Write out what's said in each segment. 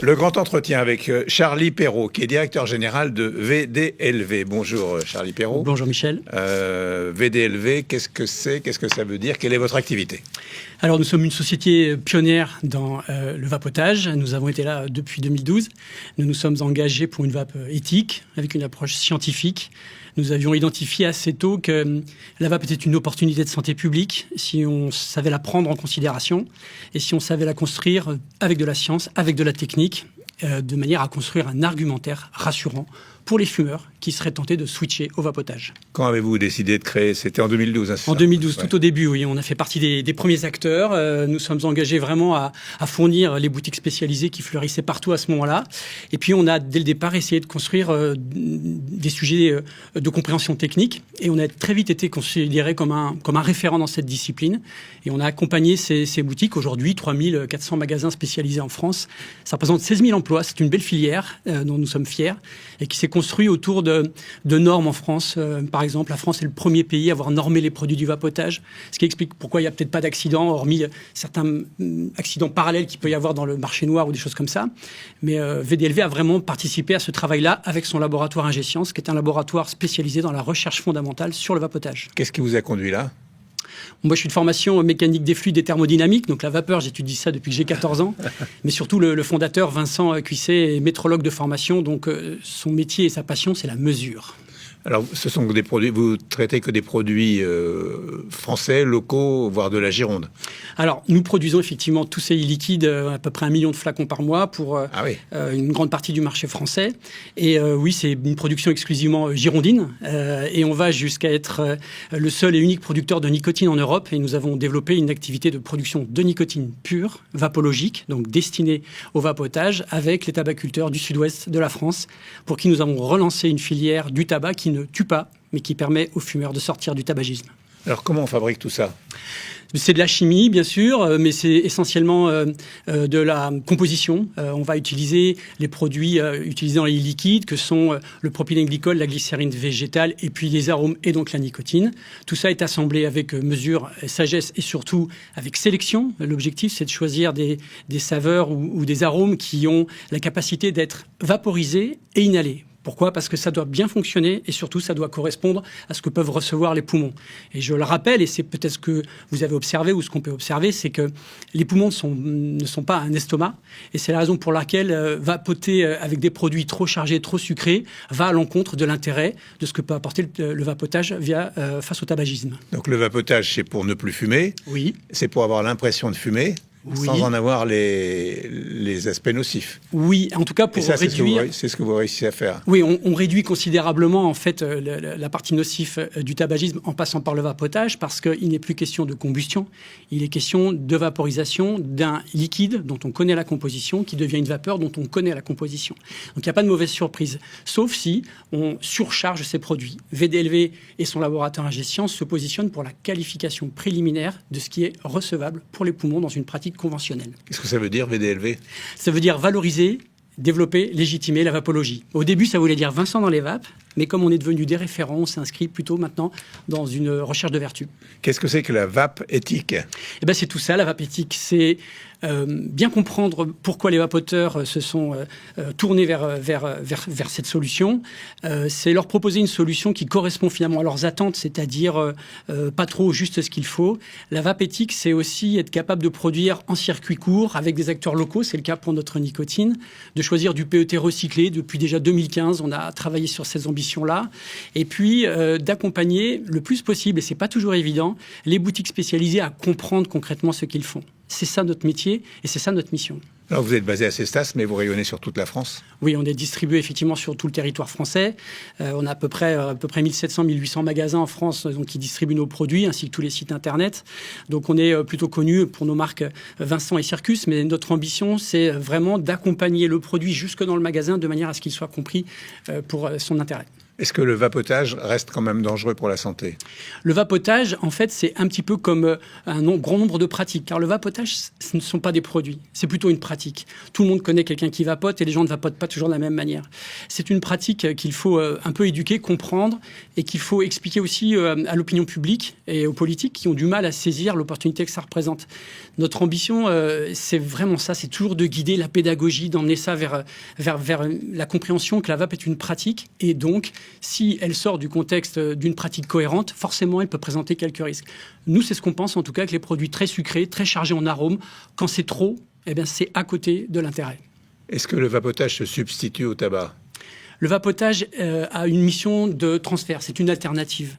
Le grand entretien avec Charlie Perrault, qui est directeur général de VDLV. Bonjour Charlie Perrault. Bonjour Michel. VDLV, qu'est-ce que c'est? Qu'est-ce que ça veut dire? Quelle est votre activité? Alors nous sommes une société pionnière dans le vapotage. Nous avons été là depuis 2012. Nous nous sommes engagés pour une vape éthique, avec une approche scientifique. Nous avions identifié assez tôt que la vape était une opportunité de santé publique si on savait la prendre en considération et si on savait la construire avec de la science, avec de la technique, de manière à construire un argumentaire rassurant pour les fumeurs qui seraient tentés de switcher au vapotage. Quand avez-vous décidé de créer? C'était en 2012, hein, En 2012, tout au début, oui. On a fait partie des premiers acteurs. Nous sommes engagés vraiment à fournir les boutiques spécialisées qui fleurissaient partout à ce moment-là. Et puis, on a, dès le départ, essayé de construire des sujets de compréhension technique. Et on a très vite été considéré comme un référent dans cette discipline. Et on a accompagné ces boutiques. Aujourd'hui, 3400 magasins spécialisés en France. Ça représente 16 000 emplois. C'est une belle filière dont nous sommes fiers et qui s'est construit autour de normes en France. Par exemple, la France est le premier pays à avoir normé les produits du vapotage, ce qui explique pourquoi il n'y a peut-être pas d'accidents, hormis certains accidents parallèles qu'il peut y avoir dans le marché noir ou des choses comme ça. Mais VDLV a vraiment participé à ce travail-là avec son laboratoire Ingescience, qui est un laboratoire spécialisé dans la recherche fondamentale sur le vapotage. Qu'est-ce qui vous a conduit là? Moi, je suis de formation mécanique des fluides et thermodynamique, donc la vapeur, j'étudie ça depuis que j'ai 14 ans. Mais surtout, le fondateur, Vincent Cuisset, est métrologue de formation, donc son métier et sa passion, c'est la mesure. Alors, ce sont des produits, vous traitez que des produits français, locaux, voire de la Gironde? Alors, nous produisons effectivement tous ces liquides, à peu près 1 million de flacons par mois pour une grande partie du marché français. Et oui, c'est une production exclusivement girondine. Et on va jusqu'à être le seul et unique producteur de nicotine en Europe. Et nous avons développé une activité de production de nicotine pure, vapologique, donc destinée au vapotage, avec les tabaculteurs du sud-ouest de la France, pour qui nous avons relancé une filière du tabac qui ne tue pas, mais qui permet aux fumeurs de sortir du tabagisme. Alors, comment on fabrique tout ça? C'est de la chimie, bien sûr, mais c'est essentiellement de la composition. On va utiliser les produits utilisés dans les liquides, que sont le propylène-glycol, la glycérine végétale, et puis les arômes et donc la nicotine. Tout ça est assemblé avec mesure, sagesse et surtout avec sélection. L'objectif, c'est de choisir des saveurs ou des arômes qui ont la capacité d'être vaporisés et inhalés. Pourquoi? Parce que ça doit bien fonctionner et surtout, ça doit correspondre à ce que peuvent recevoir les poumons. Et je le rappelle, et c'est peut-être ce que vous avez observé ou ce qu'on peut observer, c'est que les poumons ne sont pas un estomac. Et c'est la raison pour laquelle vapoter avec des produits trop chargés, trop sucrés, va à l'encontre de l'intérêt de ce que peut apporter le vapotage face au tabagisme. Donc le vapotage, c'est pour ne plus fumer. Oui. C'est pour avoir l'impression de fumer. Oui. Sans en avoir les aspects nocifs. Oui, en tout cas pour réduire... C'est ce que vous réussissez à faire. Oui, on réduit considérablement en fait la partie nocive du tabagisme en passant par le vapotage, parce qu'il n'est plus question de combustion, il est question de vaporisation d'un liquide dont on connaît la composition, qui devient une vapeur dont on connaît la composition. Donc il n'y a pas de mauvaise surprise, sauf si on surcharge ces produits. VDLV et son laboratoire Ingescience se positionnent pour la qualification préliminaire de ce qui est recevable pour les poumons dans une pratique conventionnelle. Qu'est-ce que ça veut dire, VDLV? Ça veut dire valoriser, développer, légitimer la vapologie. Au début, ça voulait dire Vincent dans les vapes, mais comme on est devenu des référents, on s'inscrit plutôt maintenant dans une recherche de vertu. Qu'est-ce que c'est que la vape éthique? Eh ben, c'est tout ça, la vape éthique. C'est bien comprendre pourquoi les vapoteurs se sont tournés vers cette solution. C'est leur proposer une solution qui correspond finalement à leurs attentes, c'est-à-dire pas trop juste ce qu'il faut. La vape éthique, c'est aussi être capable de produire en circuit court avec des acteurs locaux, c'est le cas pour notre nicotine, de choisir du PET recyclé. Depuis déjà 2015, on a travaillé sur ces ambitions-là. Et puis d'accompagner le plus possible, et c'est pas toujours évident, les boutiques spécialisées à comprendre concrètement ce qu'ils font. C'est ça notre métier et c'est ça notre mission. Alors vous êtes basé à Cestas, mais vous rayonnez sur toute la France? Oui, on est distribué effectivement sur tout le territoire français. On a à peu près 1700-1800 magasins en France donc, qui distribuent nos produits, ainsi que tous les sites internet. Donc on est plutôt connu pour nos marques Vincent et Circus, mais notre ambition, c'est vraiment d'accompagner le produit jusque dans le magasin de manière à ce qu'il soit compris pour son intérêt. Est-ce que le vapotage reste quand même dangereux pour la santé? Le vapotage, en fait, c'est un petit peu comme grand nombre de pratiques. Car le vapotage, ce ne sont pas des produits. C'est plutôt une pratique. Tout le monde connaît quelqu'un qui vapote et les gens ne vapotent pas toujours de la même manière. C'est une pratique qu'il faut un peu éduquer, comprendre et qu'il faut expliquer aussi à l'opinion publique et aux politiques qui ont du mal à saisir l'opportunité que ça représente. Notre ambition, c'est vraiment ça. C'est toujours de guider la pédagogie, d'emmener ça vers la compréhension que la vape est une pratique et donc si elle sort du contexte d'une pratique cohérente, forcément, elle peut présenter quelques risques. Nous, c'est ce qu'on pense, en tout cas, que les produits très sucrés, très chargés en arômes, quand c'est trop, eh bien, c'est à côté de l'intérêt. Est-ce que le vapotage se substitue au tabac? Le vapotage a une mission de transfert, c'est une alternative.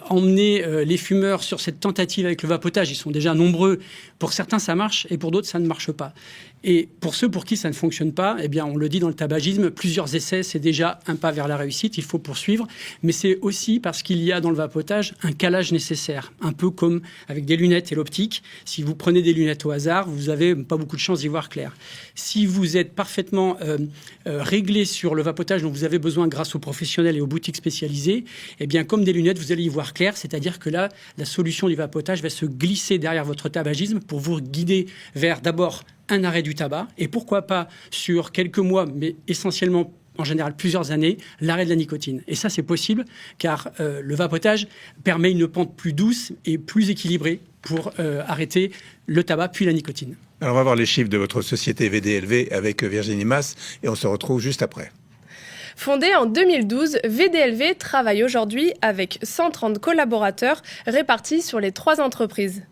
Emmener les fumeurs sur cette tentative avec le vapotage, ils sont déjà nombreux. Pour certains, ça marche et pour d'autres, ça ne marche pas. Et pour ceux pour qui ça ne fonctionne pas, eh bien, on le dit dans le tabagisme, plusieurs essais, c'est déjà un pas vers la réussite, il faut poursuivre. Mais c'est aussi parce qu'il y a dans le vapotage un calage nécessaire, un peu comme avec des lunettes et l'optique. Si vous prenez des lunettes au hasard, vous n'avez pas beaucoup de chances d'y voir clair. Si vous êtes parfaitement réglé sur le vapotage dont vous avez besoin grâce aux professionnels et aux boutiques spécialisées, eh bien, comme des lunettes, vous allez y voir clair, c'est-à-dire que là, la solution du vapotage va se glisser derrière votre tabagisme pour vous guider vers d'abord un arrêt du tabac et pourquoi pas sur quelques mois, mais essentiellement en général plusieurs années, l'arrêt de la nicotine. Et ça, c'est possible car le vapotage permet une pente plus douce et plus équilibrée pour arrêter le tabac puis la nicotine. Alors on va voir les chiffres de votre société VDLV avec Virginie Mas et on se retrouve juste après. Fondée en 2012, VDLV travaille aujourd'hui avec 130 collaborateurs répartis sur les 3 entreprises.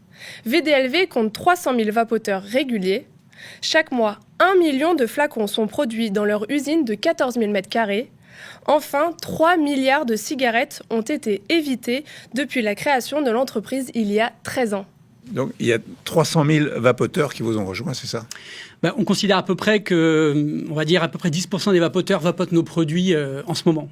VDLV compte 300 000 vapoteurs réguliers. Chaque mois, 1 million de flacons sont produits dans leur usine de 14 000 m². Enfin, 3 milliards de cigarettes ont été évitées depuis la création de l'entreprise il y a 13 ans. Donc il y a 300 000 vapoteurs qui vous ont rejoint, c'est ça? On considère à peu près que, on va dire à peu près 10% des vapoteurs vapotent nos produits en ce moment.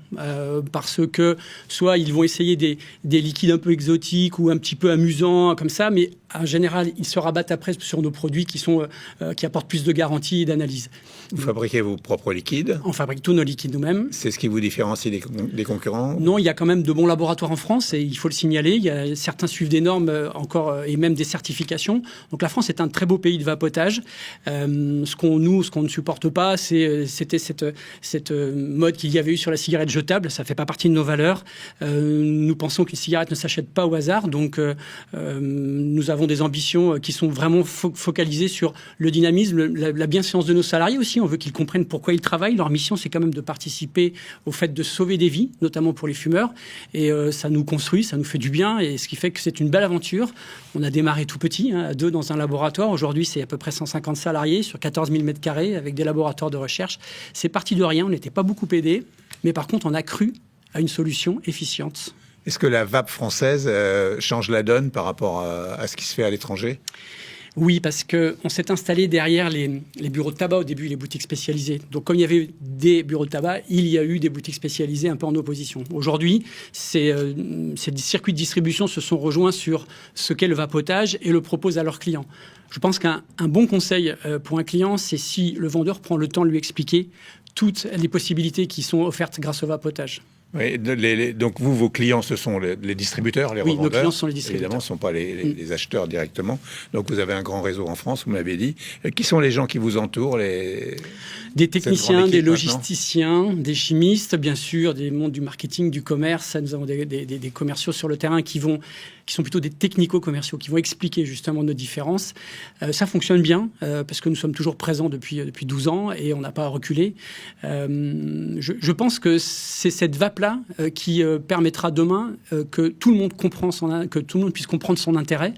Parce que soit ils vont essayer des liquides un peu exotiques ou un petit peu amusants comme ça, mais en général, ils se rabattent après sur nos produits qui apportent plus de garantie et d'analyse. Vous fabriquez vos propres liquides? On fabrique tous nos liquides nous-mêmes. C'est ce qui vous différencie des concurrents? Non, il y a quand même de bons laboratoires en France et il faut le signaler. Certains suivent des normes encore et même des certifications. Donc la France est un très beau pays de vapotage. Ce qu'on ne supporte pas, c'était cette mode qu'il y avait eu sur la cigarette jetable. Ça ne fait pas partie de nos valeurs. Nous pensons qu'une cigarette ne s'achète pas au hasard. Donc, nous avons des ambitions qui sont vraiment focalisées sur le dynamisme, la bienséance de nos salariés aussi. On veut qu'ils comprennent pourquoi ils travaillent. Leur mission, c'est quand même de participer au fait de sauver des vies, notamment pour les fumeurs. Et ça nous construit, ça nous fait du bien. Et ce qui fait que c'est une belle aventure. On a démarré tout petit, à 2 dans un laboratoire. Aujourd'hui, c'est à peu près 150 salariés sur 14 000 m² avec des laboratoires de recherche. C'est parti de rien, on n'était pas beaucoup aidés, mais par contre, on a cru à une solution efficiente. Est-ce que la vape française change la donne par rapport à ce qui se fait à l'étranger? Oui, parce qu'on s'est installé derrière les bureaux de tabac au début, les boutiques spécialisées. Donc, comme il y avait des bureaux de tabac, il y a eu des boutiques spécialisées un peu en opposition. Aujourd'hui, ces circuits de distribution se sont rejoints sur ce qu'est le vapotage et le proposent à leurs clients. Je pense qu'un bon conseil pour un client, c'est si le vendeur prend le temps de lui expliquer toutes les possibilités qui sont offertes grâce au vapotage. Oui, donc vos clients, ce sont les distributeurs, les revendeurs. Oui, nos clients sont les distributeurs. Évidemment, ce ne sont pas les acheteurs directement. Donc vous avez un grand réseau en France, vous m'avez dit. Qui sont les gens qui vous entourent? Des techniciens, des logisticiens, des chimistes, bien sûr, des mondes du marketing, du commerce. Nous avons des commerciaux sur le terrain qui sont plutôt des technico-commerciaux, qui vont expliquer justement nos différences. Ça fonctionne bien, parce que nous sommes toujours présents depuis 12 ans et on n'a pas reculé. Je pense que c'est cette vape-là qui permettra demain que tout le monde puisse comprendre son intérêt.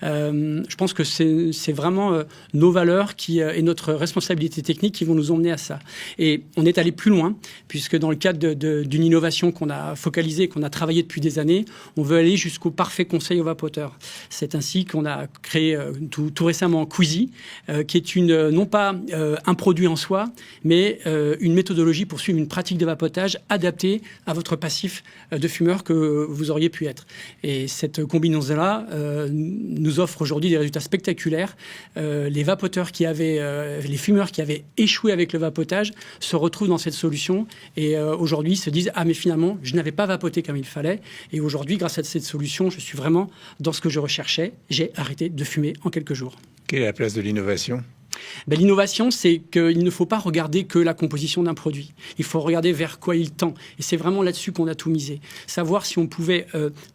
Je pense que c'est vraiment nos valeurs et notre responsabilité technique qui vont nous emmener à ça. Et on est allé plus loin, puisque dans le cadre d'une innovation qu'on a focalisée, qu'on a travaillé depuis des années, on veut aller jusqu'au parfait conseil au vapoteur. C'est ainsi qu'on a créé tout récemment Quizy, qui est non pas un produit en soi, mais une méthodologie pour suivre une pratique de vapotage adaptée à votre passif de fumeur que vous auriez pu être. Et cette combinaison-là nous offre aujourd'hui des résultats spectaculaires. Les vapoteurs les fumeurs qui avaient échoué avec le vapotage se retrouvent dans cette solution et aujourd'hui se disent « Ah mais finalement, je n'avais pas vapoté comme il fallait ». Et aujourd'hui, grâce à cette solution, je suis vraiment dans ce que je recherchais. J'ai arrêté de fumer en quelques jours. Quelle est la place de l'innovation ? L'innovation, c'est qu'il ne faut pas regarder que la composition d'un produit. Il faut regarder vers quoi il tend. Et c'est vraiment là-dessus qu'on a tout misé. Savoir si on pouvait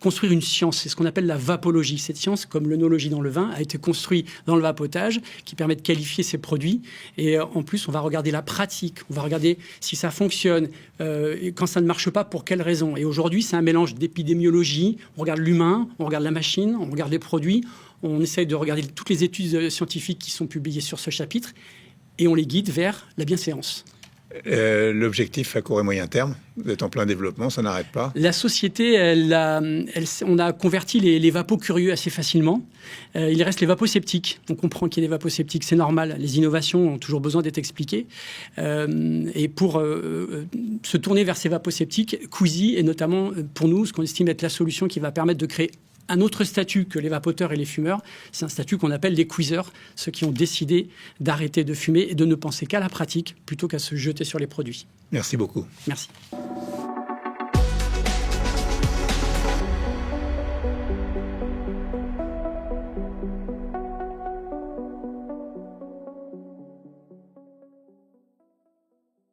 construire une science. C'est ce qu'on appelle la vapologie. Cette science, comme l'œnologie dans le vin, a été construite dans le vapotage, qui permet de qualifier ces produits. Et en plus, on va regarder la pratique. On va regarder si ça fonctionne. Quand ça ne marche pas, pour quelles raisons. Et aujourd'hui, c'est un mélange d'épidémiologie. On regarde l'humain, on regarde la machine, on regarde les produits. On essaye de regarder toutes les études scientifiques qui sont publiées sur ce chapitre et on les guide vers la bienséance. L'objectif à court et moyen terme, vous êtes en plein développement, ça n'arrête pas. La société, on a converti les vapos curieux assez facilement. Il reste les vapos sceptiques. On comprend qu'il y ait des vapos sceptiques, c'est normal. Les innovations ont toujours besoin d'être expliquées. Et pour se tourner vers ces vapos sceptiques, Queasy est notamment pour nous ce qu'on estime être la solution qui va permettre de créer un autre statut que les vapoteurs et les fumeurs, c'est un statut qu'on appelle les queasers, ceux qui ont décidé d'arrêter de fumer et de ne penser qu'à la pratique plutôt qu'à se jeter sur les produits. Merci beaucoup. Merci.